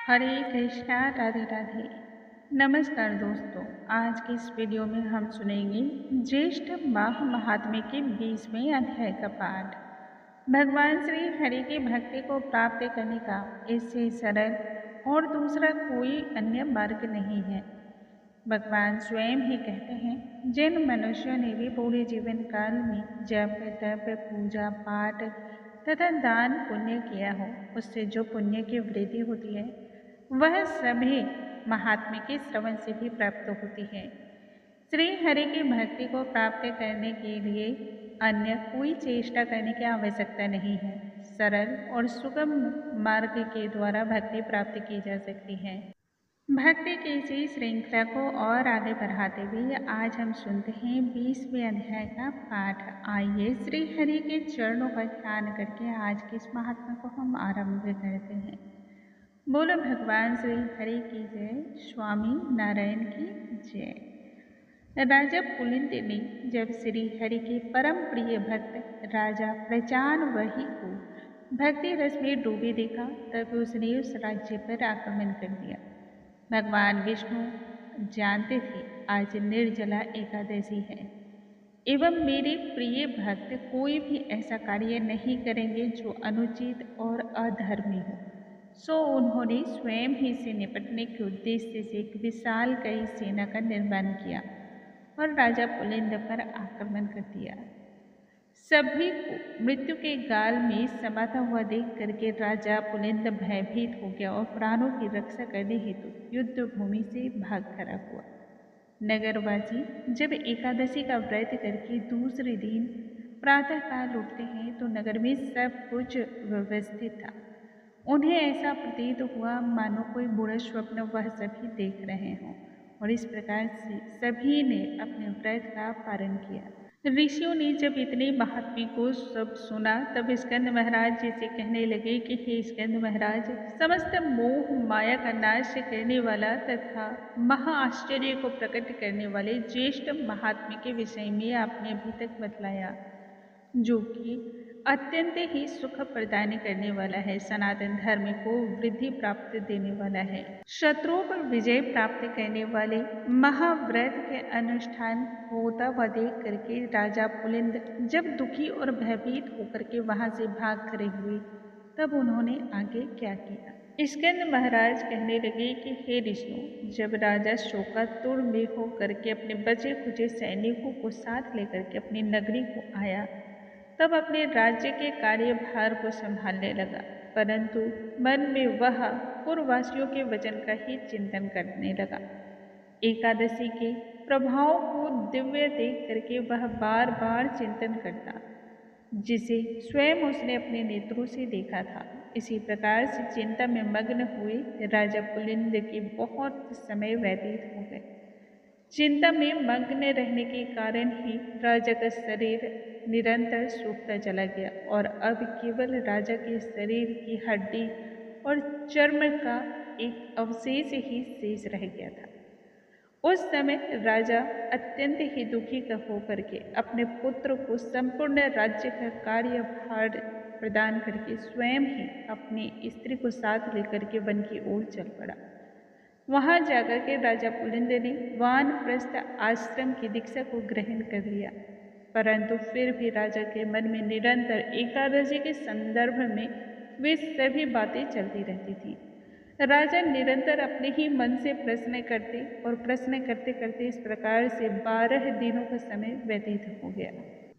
हरे कृष्णा राधे राधे। नमस्कार दोस्तों, आज की इस वीडियो में हम सुनेंगे ज्येष्ठ माह महात्म्य के 20वें अध्याय का पाठ। भगवान श्री हरि की भक्ति को प्राप्त करने का इससे सरल और दूसरा कोई अन्य मार्ग नहीं है। भगवान स्वयं ही कहते हैं, जिन मनुष्यों ने भी पूरे जीवन काल में जप तप पूजा पाठ तथा दान पुण्य किया हो, उससे जो पुण्य की वृद्धि होती है वह सभी महात्म्य के श्रवण से भी प्राप्त होती है। श्री हरि की भक्ति को प्राप्त करने के लिए अन्य कोई चेष्टा करने की आवश्यकता नहीं है। सरल और सुगम मार्ग के द्वारा भक्ति प्राप्त की जा सकती है। भक्ति की इसी श्रृंखला को और आगे बढ़ाते हुए आज हम सुनते हैं 20वें अध्याय का पाठ। आइए श्री हरि के चरणों का ध्यान करके आज के इस महात्मा को हम आरंभ करते हैं। बोलो भगवान श्री हरि की जय, स्वामी नारायण की जय। राजा पुलिंद ने जब श्री हरि के परम प्रिय भक्त राजा प्रचानवही को भक्ति रस में डूबे देखा, तब उसने उस राज्य पर आक्रमण कर दिया। भगवान विष्णु जानते थे आज निर्जला एकादशी है एवं मेरे प्रिय भक्त कोई भी ऐसा कार्य नहीं करेंगे जो अनुचित और अधर्मी हो। सो उन्होंने स्वयं ही से निपटने के उद्देश्य से एक विशाल कई सेना का निर्माण किया और राजा पुलिंद पर आक्रमण कर दिया। सभी को मृत्यु के गाल में समाता हुआ देख करके राजा पुलिंद भयभीत हो गया और प्राणों की रक्षा करने हेतु युद्ध भूमि से भाग खड़ा हुआ। नगरवासी जब एकादशी का व्रत करके दूसरे दिन प्रातःकाल उठते हैं तो नगर में सब कुछ व्यवस्थित था। उन्हें ऐसा प्रतीत हुआ मानो कोई बुरा स्वप्न वह सभी देख रहे हों, और इस प्रकार से सभी ने अपने व्रत का पालन किया। ऋषियों ने जब इतने महात्म्य को सब सुना, तब स्कंद महाराज जी से कहने लगे कि हे स्कंद महाराज, समस्त मोह माया का नाश करने वाला तथा महाआश्चर्य को प्रकट करने वाले ज्येष्ठ महात्म्य के विषय में आपने अभी तक बतलाया, जो कि अत्यंत ही सुख प्रदान करने वाला है, सनातन धर्म को वृद्धि प्राप्त देने वाला है, शत्रुओं पर विजय प्राप्त करने वाले महाव्रत के अनुष्ठान होता हुआ देख करके राजा पुलिंद जब दुखी और भयभीत होकर के वहां से भाग खड़े हुए, तब उन्होंने आगे क्या किया। स्कंद महाराज कहने लगे कि हे ऋषियों, जब राजा शोकातुर में होकर के अपने बचे खुचे सैनिकों को साथ लेकर के अपनी नगरी को आया, तब अपने राज्य के कार्यभार को संभालने लगा, परंतु मन में वह पूर्ववासियों के वचन का ही चिंतन करने लगा। एकादशी के प्रभाव को दिव्य देख करके वह बार बार चिंतन करता, जिसे स्वयं उसने अपने नेत्रों से देखा था। इसी प्रकार से चिंता में मग्न हुए राजा पुलिंद के बहुत समय व्यतीत हो गए। चिंता में मग्न रहने के कारण ही राजा का शरीर निरंतर सूखता चला गया और अब केवल राजा के शरीर की हड्डी और चर्म का एक अवशेष ही शेष रह गया था। उस समय राजा अत्यंत ही दुखी होकर के अपने पुत्र को संपूर्ण राज्य का कार्यभार प्रदान करके स्वयं ही अपनी स्त्री को साथ लेकर के वन की ओर चल पड़ा। वहां जाकर के राजा पुलिंद ने वानप्रस्थ आश्रम की दीक्षा को ग्रहण कर लिया, परंतु फिर भी राजा के मन में निरंतर एकादशी के संदर्भ में वे सभी बातें चलती रहती थी। राजा निरंतर अपने ही मन से प्रश्न करते और प्रश्न करते करते इस प्रकार से 12 दिनों का समय व्यतीत हो गया।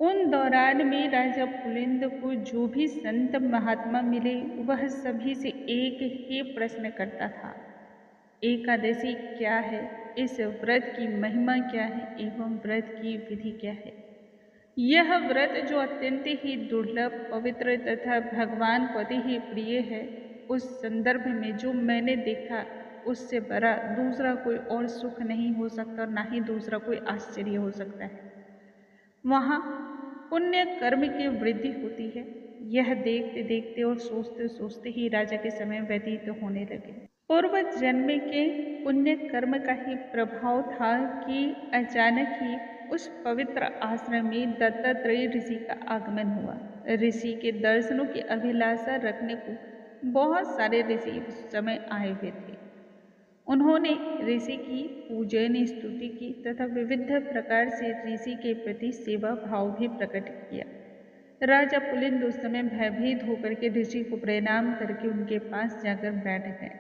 उन दौरान में राजा पुलिंद को जो भी संत महात्मा मिले, वह सभी से एक ही प्रश्न करता था, एकादशी क्या है, इस व्रत की महिमा क्या है एवं व्रत की विधि क्या है। यह व्रत जो अत्यंत ही दुर्लभ, पवित्र तथा भगवान को अति ही प्रिय है, उस संदर्भ में जो मैंने देखा उससे बड़ा दूसरा कोई और सुख नहीं हो सकता और ना ही दूसरा कोई आश्चर्य हो सकता है। वहाँ पुण्य कर्म की वृद्धि होती है। यह देखते देखते और सोचते सोचते ही राजा के समय व्यतीत होने लगे। पूर्व जन्म के पुण्य कर्म का ही प्रभाव था कि अचानक ही उस पवित्र आश्रम में दत्तात्रेय ऋषि का आगमन हुआ। ऋषि के दर्शनों की अभिलाषा रखने को बहुत सारे ऋषि उस समय आए हुए थे। उन्होंने ऋषि की पूजन स्तुति की तथा विविध प्रकार से ऋषि के प्रति सेवा भाव भी प्रकट किया। राजा पुलिंद उस समय भयभीत होकर के ऋषि को प्रणाम करके उनके पास जाकर बैठ गए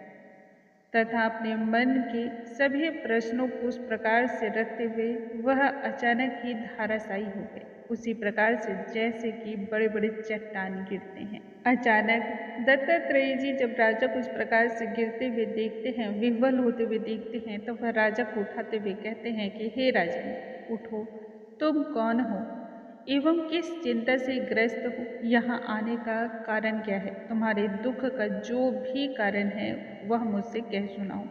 तथा अपने मन के सभी प्रश्नों को उस प्रकार से रखते हुए वह अचानक ही धाराशायी हो गए, उसी प्रकार से जैसे कि बड़े बड़े चट्टान गिरते हैं। अचानक दत्तात्रेय जी जब राजा को इस प्रकार से गिरते हुए देखते हैं, विह्वल होते हुए देखते हैं, तो वह राजा को उठाते हुए कहते हैं कि हे राजन, उठो, तुम कौन हो एवं किस चिंता से ग्रस्त हो? यहाँ आने का कारण क्या है? तुम्हारे दुख का जो भी कारण है वह मुझसे कह सुनाओ।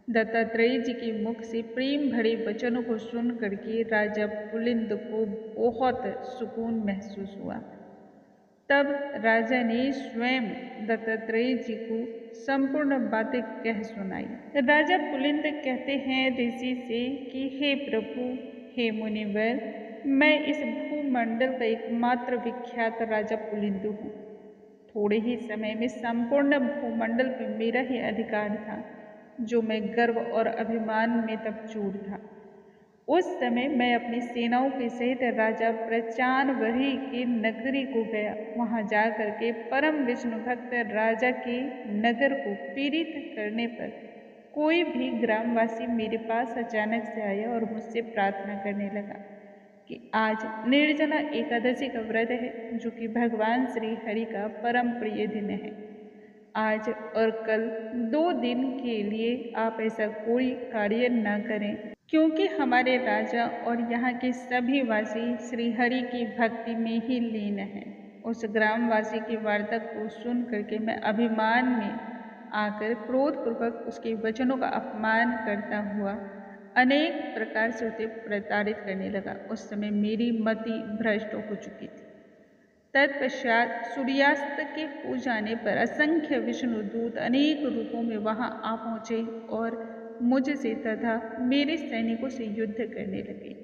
दत्तात्रेय जी के मुख से प्रेम भरे वचनों को सुन करके राजा पुलिंद को बहुत सुकून महसूस हुआ। तब राजा ने स्वयं दत्तात्रेय जी को संपूर्ण बातें कह सुनाई। राजा पुलिंद कहते हैं ऋषि से कि हे प्रभु, हे मुनिवर, मैं इस भूमंडल का एकमात्र विख्यात राजा पुलिंद हूँ। थोड़े ही समय में संपूर्ण भूमंडल पर मेरा ही अधिकार था, जो मैं गर्व और अभिमान में तब चूर था। उस समय मैं अपनी सेनाओं के सहित राजा प्रचानवरी की नगरी को गया। वहां जाकर के परम विष्णु भक्त राजा के नगर को पीड़ित करने पर कोई भी ग्रामवासी मेरे पास अचानक से आया और मुझसे प्रार्थना करने लगा कि आज निर्जला एकादशी का व्रत है, जो कि भगवान श्री हरि का परम प्रिय दिन है। आज और कल 2 दिन के लिए आप ऐसा कोई कार्य न करें, क्योंकि हमारे राजा और यहाँ के सभी वासी श्रीहरि की भक्ति में ही लीन हैं। उस ग्रामवासी की वार्ता को सुन करके मैं अभिमान में आकर क्रोधपूर्वक उसके वचनों का अपमान करता हुआ अनेक प्रकार से उसे प्रताड़ित करने लगा। उस समय मेरी मति भ्रष्ट हो चुकी थी। तत्पश्चात सूर्यास्त के हो जाने पर असंख्य विष्णु दूत अनेक रूपों में वहां आ पहुंचे और मुझसे तथा मेरे सैनिकों से युद्ध करने लगे।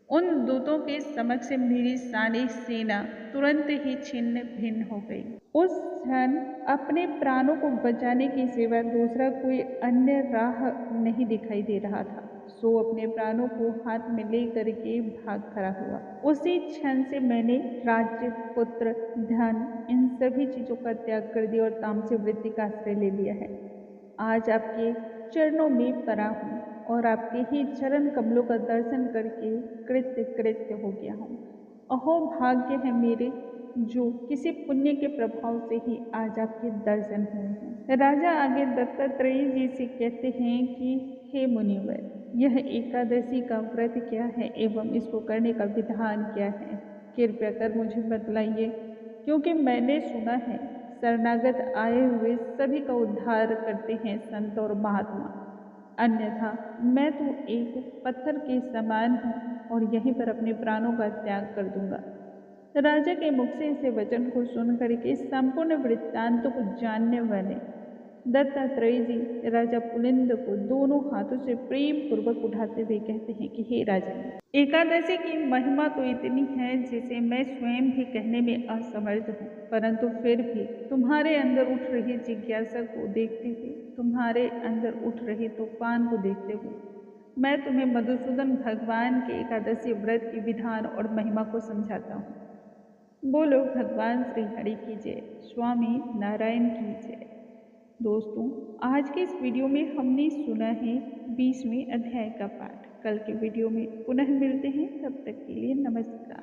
उन दूतों के समक्ष मेरी सारी सेना तुरंत ही छिन्न भिन्न हो गई। उस क्षण अपने प्राणों को बचाने के सिवा दूसरा कोई अन्य राह नहीं दिखाई दे रहा था, सो अपने प्राणों को हाथ में ले करके भाग खड़ा हुआ। उसी क्षण से मैंने राज्य, पुत्र, धन, इन सभी चीजों का त्याग कर दिया और तामसिक वृत्ति का आश्रय ले लिया है। आज आपके चरणों में पड़ा हूँ और आपके ही चरण कमलों का दर्शन करके कृत्य हो गया हूँ। अहो भाग्य है मेरे, जो किसी पुण्य के प्रभाव से ही आज आपके दर्शन हुए हैं। राजा आगे दत्तात्रेय जी से कहते हैं कि हे मुनिवर, यह एकादशी का व्रत क्या है एवं इसको करने का विधान क्या है? कृपया कर मुझे बतलाइए, क्योंकि मैंने सुना है शरणागत आए हुए सभी का उद्धार करते हैं संत और महात्मा, अन्यथा मैं तो एक पत्थर के समान हूँ और यहीं पर अपने प्राणों का त्याग कर दूंगा। राजा के मुख से ऐसे वचन को सुन करके संपूर्ण वृत्तांत को जानने वाले दत्तात्रेय जी राजा पुलिंद को दोनों हाथों से प्रेम पूर्वक उठाते हुए कहते हैं कि हे राजन, एकादशी की महिमा तो इतनी है जिसे मैं स्वयं भी कहने में असमर्थ हूँ, परंतु फिर भी तुम्हारे अंदर उठ रही जिज्ञासा को देखते हुए, तुम्हारे अंदर उठ रही तूफान को देखते हुए मैं तुम्हें मधुसूदन भगवान के एकादशी व्रत की विधान और महिमा को समझाता हूँ। बोलो भगवान श्री हरि की जय, स्वामी नारायण की जय। दोस्तों, आज के इस वीडियो में हमने सुना है 20वें अध्याय का पाठ। कल के वीडियो में पुनः मिलते हैं, तब तक के लिए नमस्कार।